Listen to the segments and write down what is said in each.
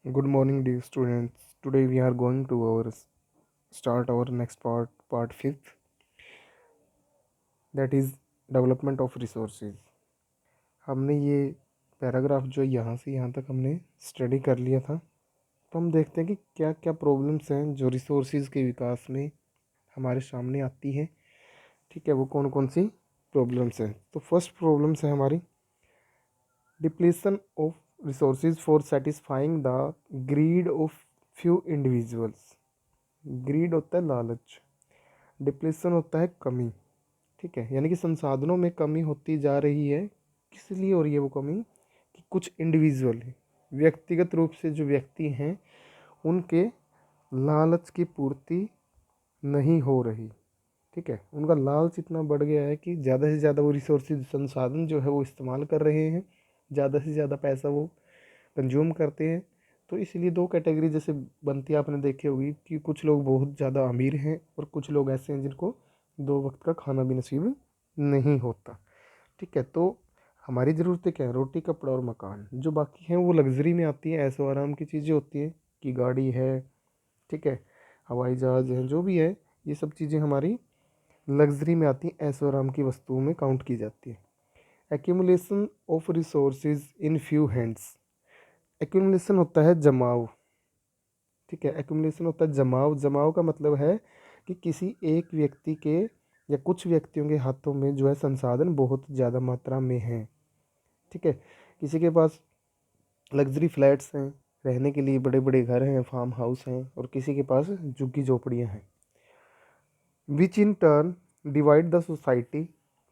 Good morning, dear students. Today we are going to start our next part fifth, that is development of resources. हमने ये paragraph जो यहाँ से यहाँ तक हमने स्टडी कर लिया था। तो हम देखते हैं कि क्या क्या प्रॉब्लम्स हैं जो रिसोर्सेज के विकास में हमारे सामने आती हैं। ठीक है, वो कौन कौन सी प्रॉब्लम्स हैं। तो फर्स्ट प्रॉब्लम्स है हमारी depletion of resources for satisfying the greed of few individuals. Greed होता है लालच, डिप्लीशन होता है कमी। ठीक है, यानी कि संसाधनों में कमी होती जा रही है। किस लिए हो रही है वो कमी? कि कुछ इंडिविजुअल है, व्यक्तिगत रूप से जो व्यक्ति हैं उनके लालच की पूर्ति नहीं हो रही। ठीक है, उनका लालच इतना बढ़ गया है कि ज़्यादा से ज़्यादा वो रिसोर्सेज संसाधन जो है वो इस्तेमाल कर रहे हैं, ज़्यादा से ज़्यादा पैसा वो कंज्यूम करते हैं। तो इसलिए दो कैटेगरी जैसे बनती है, आपने देखी होगी कि कुछ लोग बहुत ज़्यादा अमीर हैं और कुछ लोग ऐसे हैं जिनको दो वक्त का खाना भी नसीब नहीं होता। ठीक है, तो हमारी ज़रूरतें क्या है? रोटी, कपड़ा और मकान। जो बाकी हैं वो लग्जरी में आती है, ऐशो आराम की चीज़ें होती हैं कि गाड़ी है, ठीक है, हवाई जहाज़ है, जो भी है ये सब चीज़ें हमारी लग्जरी में आती हैं, ऐशो आराम की वस्तुओं में काउंट की जाती है। Accumulation of resources in few hands. Accumulation होता है जमाव। ठीक है, एक्यूमुलेशन होता है जमाव। जमाव का मतलब है कि किसी एक व्यक्ति के या कुछ व्यक्तियों के हाथों में जो है संसाधन बहुत ज़्यादा मात्रा में है। ठीक है, किसी के पास लग्जरी फ्लैट्स हैं, रहने के लिए बड़े बड़े घर हैं, फार्म हाउस हैं, और किसी के पास झुग्गी झोपड़ियाँ हैं, which in turn divide the society.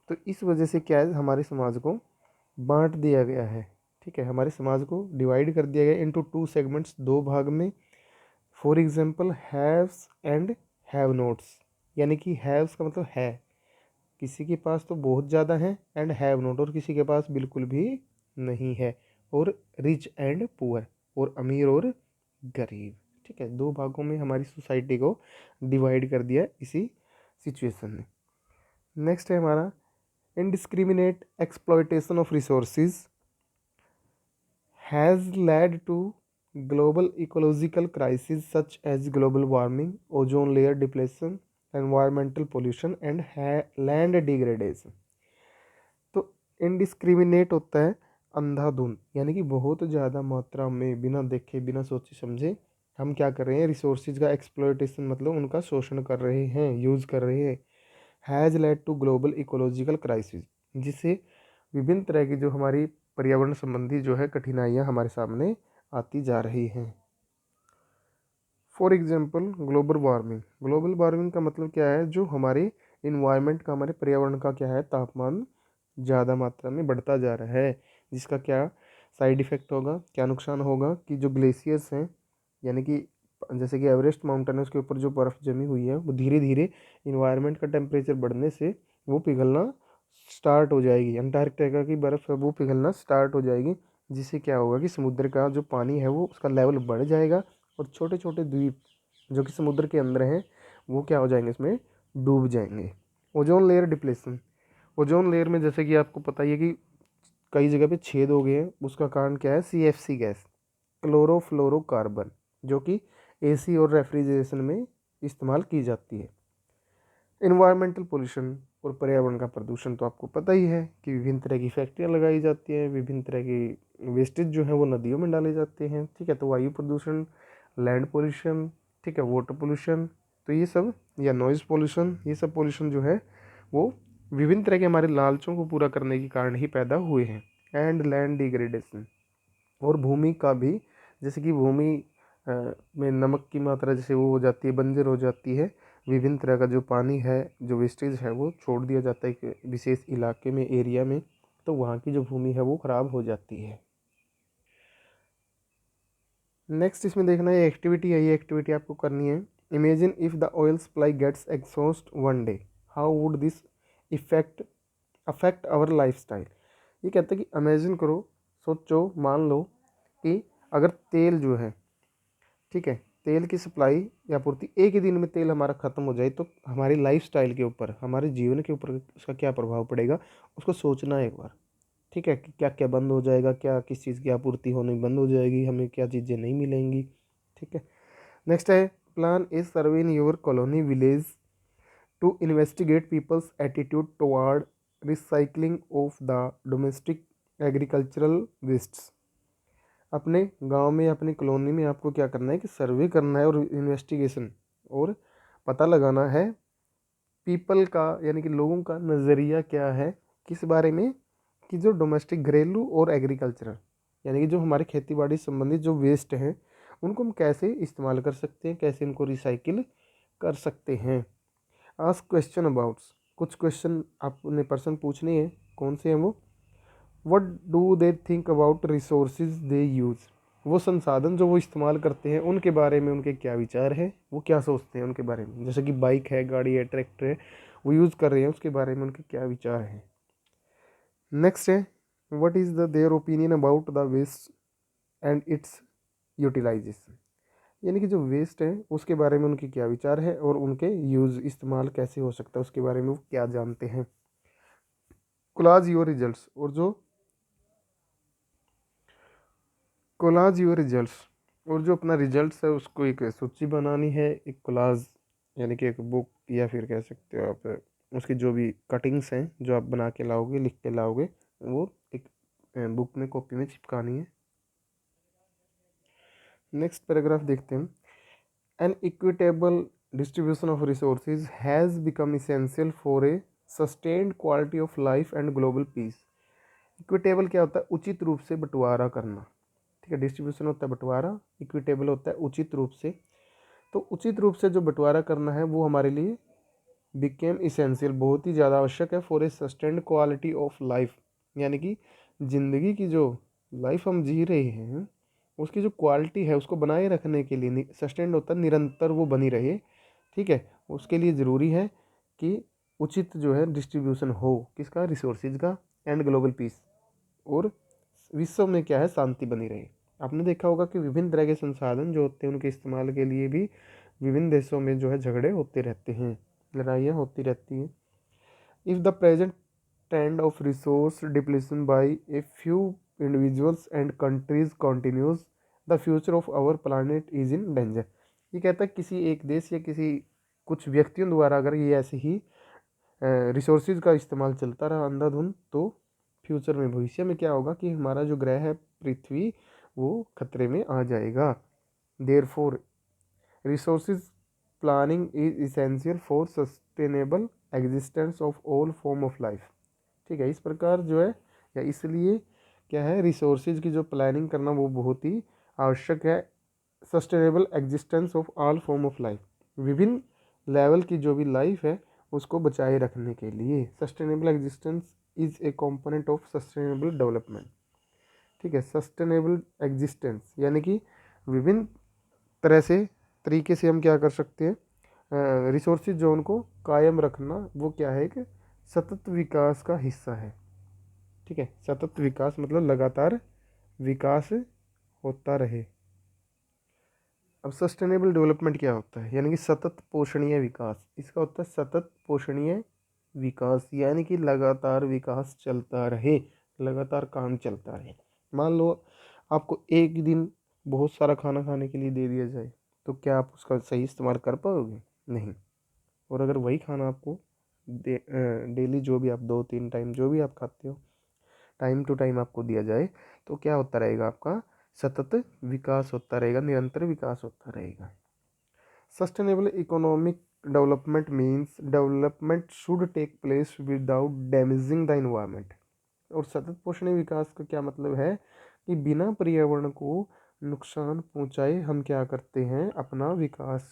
तो इस वजह से क्या है, हमारे समाज को बांट दिया गया है। ठीक है, हमारे समाज को डिवाइड कर दिया गया इनटू टू सेगमेंट्स, दो भाग में। For example haves and have notes. यानी कि हैव्स का मतलब है किसी के पास तो बहुत ज़्यादा है, एंड हैव नोट और किसी के पास बिल्कुल भी नहीं है, और रिच एंड पुअर और अमीर और गरीब। ठीक है, दो भागों में हमारी सोसाइटी को डिवाइड कर दिया इसी सिचुएशन ने। नेक्स्ट है हमारा indiscriminate exploitation of resources has led to global ecological crises such as global warming, ozone layer depletion, environmental pollution and land degradation। तो इनडिस्क्रिमिनेट होता है अंधाधुंध, यानी कि बहुत ज़्यादा मात्रा में बिना देखे बिना सोचे समझे हम क्या कर रहे हैं, रिसोर्सेज का एक्सप्लॉयटेशन मतलब उनका शोषण कर रहे हैं, यूज़ कर रहे हैं। Has led to global ecological crisis, जिससे विभिन्न तरह की जो हमारी पर्यावरण संबंधी जो है कठिनाइयाँ हमारे सामने आती जा रही हैं। For example global warming. Global warming का मतलब क्या है, जो हमारे इन्वायरमेंट का, हमारे पर्यावरण का क्या है, तापमान ज़्यादा मात्रा में बढ़ता जा रहा है, जिसका क्या साइड इफ़ेक्ट होगा, क्या नुकसान होगा कि जो ग्लेशियर्स हैं, यानी कि जैसे कि एवरेस्ट माउंटेन है, उसके ऊपर जो बर्फ़ जमी हुई है वो धीरे धीरे इन्वायरमेंट का टेम्परेचर बढ़ने से वो पिघलना स्टार्ट हो जाएगी। अंटार्कटिका की बर्फ़ है वो पिघलना स्टार्ट हो जाएगी, जिससे क्या होगा कि समुद्र का जो पानी है वो उसका लेवल बढ़ जाएगा, और छोटे छोटे द्वीप जो कि समुद्र के अंदर हैं वो क्या हो जाएंगे, इसमें डूब जाएंगे। Ozone layer depletion. Ozone layer में जैसे कि आपको पता ही है कि कई जगह पे छेद हो गए हैं, उसका कारण क्या है, CFC गैस, क्लोरोफ्लोरोकार्बन, जो कि AC और रेफ्रिजरेशन में इस्तेमाल की जाती है। इन्वायरमेंटल पोल्यूशन और पर्यावरण का प्रदूषण तो आपको पता ही है कि विभिन्न तरह की फैक्ट्रियाँ लगाई जाती हैं, विभिन्न तरह की वेस्टेज जो है वो नदियों में डाले जाते हैं। ठीक है, तो वायु प्रदूषण, लैंड पोल्यूशन, ठीक है, वाटर पोल्यूशन, तो ये सब, या नॉइज़ पोल्यूशन, ये सब पोल्यूशन जो है वो विभिन्न तरह के हमारे लालचों को पूरा करने के कारण ही पैदा हुए हैं। एंड लैंड डिग्रेडेशन, और भूमि का भी, जैसे कि भूमि में नमक की मात्रा जैसे वो हो जाती है, बंजर हो जाती है, विभिन्न तरह का जो पानी है, जो वेस्टेज है वो छोड़ दिया जाता है एक विशेष इलाके में, एरिया में, तो वहाँ की जो भूमि है वो ख़राब हो जाती है। नेक्स्ट इसमें देखना है एक्टिविटी है, ये एक्टिविटी आपको करनी है। Imagine if the oil supply gets exhaust one day, how would this effect affect our life style. ये कहते हैं कि इमेजिन करो, सोचो, मान लो कि अगर तेल जो है, ठीक है, तेल की सप्लाई या आपूर्ति एक ही दिन में तेल हमारा ख़त्म हो जाए, तो हमारी लाइफ स्टाइल के ऊपर, हमारे जीवन के ऊपर उसका क्या प्रभाव पड़ेगा, उसको सोचना है एक बार। ठीक है, कि क्या क्या बंद हो जाएगा, क्या किस चीज़ की आपूर्ति होनी बंद हो जाएगी, हमें क्या चीज़ें नहीं मिलेंगी। ठीक है, नेक्स्ट है plan a survey in your colony village to investigate people's attitude toward recycling of the domestic agricultural wastes. अपने गांव में, अपनी कॉलोनी में आपको क्या करना है कि सर्वे करना है और इन्वेस्टिगेशन और पता लगाना है पीपल का, यानी कि लोगों का नज़रिया क्या है किस बारे में, कि जो डोमेस्टिक घरेलू और एग्रीकल्चरल, यानी कि जो हमारे खेती बाड़ी संबंधित जो वेस्ट हैं उनको हम कैसे इस्तेमाल कर सकते हैं, कैसे इनको रिसाइकिल कर सकते हैं। आस्क क्वेश्चन अबाउट, कुछ क्वेश्चन आपने पर्सन पूछने हैं, कौन से हैं वो। What do they think about resources they use, वो संसाधन जो वो इस्तेमाल करते हैं उनके बारे में उनके क्या विचार है, वो क्या सोचते हैं उनके बारे में। जैसे कि बाइक है, गाड़ी है, ट्रैक्टर है, वो यूज़ कर रहे हैं, उसके बारे में उनके क्या विचार हैं। नेक्स्ट है what is the their opinion about the waste and its utilisation, यानी कि जो वेस्ट है उसके बारे में उनके क्या विचार है और उनके यूज़, इस्तेमाल कैसे हो सकता है उसके बारे में वो क्या जानते हैं। कोलाज योर रिजल्ट्स, और जो कोलाज योर रिजल्ट्स, और जो अपना रिजल्ट्स है उसको एक सूची बनानी है, एक कोलाज यानी कि एक बुक या फिर कह सकते हो आप उसकी जो भी कटिंग्स हैं जो आप बना के लाओगे, लिख के लाओगे, वो एक बुक में, कॉपी में चिपकानी है। नेक्स्ट पैराग्राफ देखते हैं। An equitable distribution of resources has become essential for a sustained quality of life and global peace. Equitable क्या होता है, उचित रूप से बंटवारा करना। ठीक है, डिस्ट्रीब्यूशन होता है बंटवारा, इक्विटेबल होता है उचित रूप से। तो उचित रूप से जो बंटवारा करना है वो हमारे लिए बिकेम इसेंशियल, बहुत ही ज़्यादा आवश्यक है, for a sustained quality of life, यानी कि ज़िंदगी की जो लाइफ हम जी रहे हैं उसकी जो क्वालिटी है उसको बनाए रखने के लिए, सस्टेन्ड होता है निरंतर वो बनी रहे। ठीक है, उसके लिए ज़रूरी है कि उचित जो है डिस्ट्रीब्यूशन हो किसका, रिसोर्सेज का, एंड ग्लोबल पीस, और विश्व में क्या है, शांति बनी रहे। आपने देखा होगा कि विभिन्न तरह के संसाधन जो होते हैं उनके इस्तेमाल के लिए भी विभिन्न देशों में जो है झगड़े होते रहते हैं, लड़ाइयाँ होती रहती हैं। If the present trend of resource depletion by a few individuals and countries continues, the future of our planet is in danger. ये कहता है किसी एक देश या किसी कुछ व्यक्तियों द्वारा अगर ये ऐसे ही रिसोर्सेज का इस्तेमाल चलता रहा अंधाधुंध, तो फ्यूचर में, भविष्य में क्या होगा कि हमारा जो ग्रह है पृथ्वी वो खतरे में आ जाएगा। Therefore resources planning is essential for sustainable existence of all form of life. ठीक है, इस प्रकार जो है, या इसलिए क्या है, रिसोर्सेज की जो प्लानिंग करना वो बहुत ही आवश्यक है sustainable existence of all form of life, विभिन्न लेवल की जो भी लाइफ है उसको बचाए रखने के लिए। Sustainable existence is a component of sustainable development. ठीक है, सस्टेनेबल एग्जिस्टेंस यानी कि विभिन्न तरह से, तरीके से हम क्या कर सकते हैं, रिसोर्सेज जो उनको कायम रखना, वो क्या है कि सतत विकास का हिस्सा है। ठीक है, सतत विकास मतलब लगातार विकास होता रहे। अब सस्टेनेबल डेवलपमेंट क्या होता है, यानी कि सतत पोषणीय विकास, इसका होता है सतत पोषणीय विकास, यानी कि लगातार विकास चलता रहे, लगातार काम चलता रहे। मान लो आपको एक दिन बहुत सारा खाना खाने के लिए दे दिया जाए, तो क्या आप उसका सही इस्तेमाल कर पाओगे? नहीं। और अगर वही खाना आपको डेली जो भी आप 2-3 टाइम जो भी आप खाते हो, टाइम टू टाइम आपको दिया जाए, तो क्या होता रहेगा, आपका सतत विकास होता रहेगा, निरंतर विकास होता रहेगा। Sustainable economic development means development should take place without damaging the environment. और सतत पोषणीय विकास का क्या मतलब है कि बिना पर्यावरण को नुकसान पहुंचाए हम क्या करते हैं, अपना विकास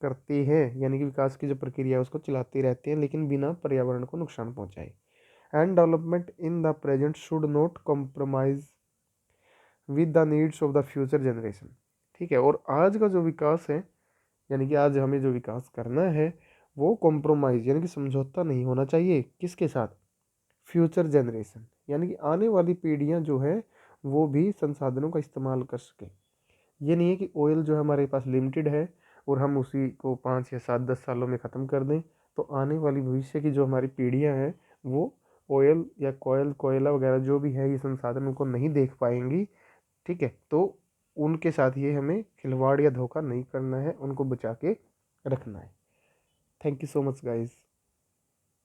करते हैं, यानी कि विकास की जो प्रक्रिया है उसको चलाते रहते हैं लेकिन बिना पर्यावरण को नुकसान पहुंचाए। And development in the present should not compromise with the needs of the future generation. ठीक है, और आज का जो विकास है, यानी कि आज हमें जो विकास करना है वो कॉम्प्रोमाइज़ यानी कि समझौता नहीं होना चाहिए, किसके साथ, फ्यूचर जनरेशन, यानी कि आने वाली पीढ़ियां जो है वो भी संसाधनों का इस्तेमाल कर सके। ये नहीं है कि ऑयल जो है हमारे पास लिमिटेड है और हम उसी को 5 या 7-10 सालों में ख़त्म कर दें, तो आने वाली भविष्य की जो हमारी पीढ़ियां हैं वो ऑयल या कोयला वगैरह जो भी है ये संसाधन उनको नहीं देख पाएंगी। ठीक है, तो उनके साथ ये हमें खिलवाड़ या धोखा नहीं करना है, उनको बचा के रखना है। Thank you so much guys.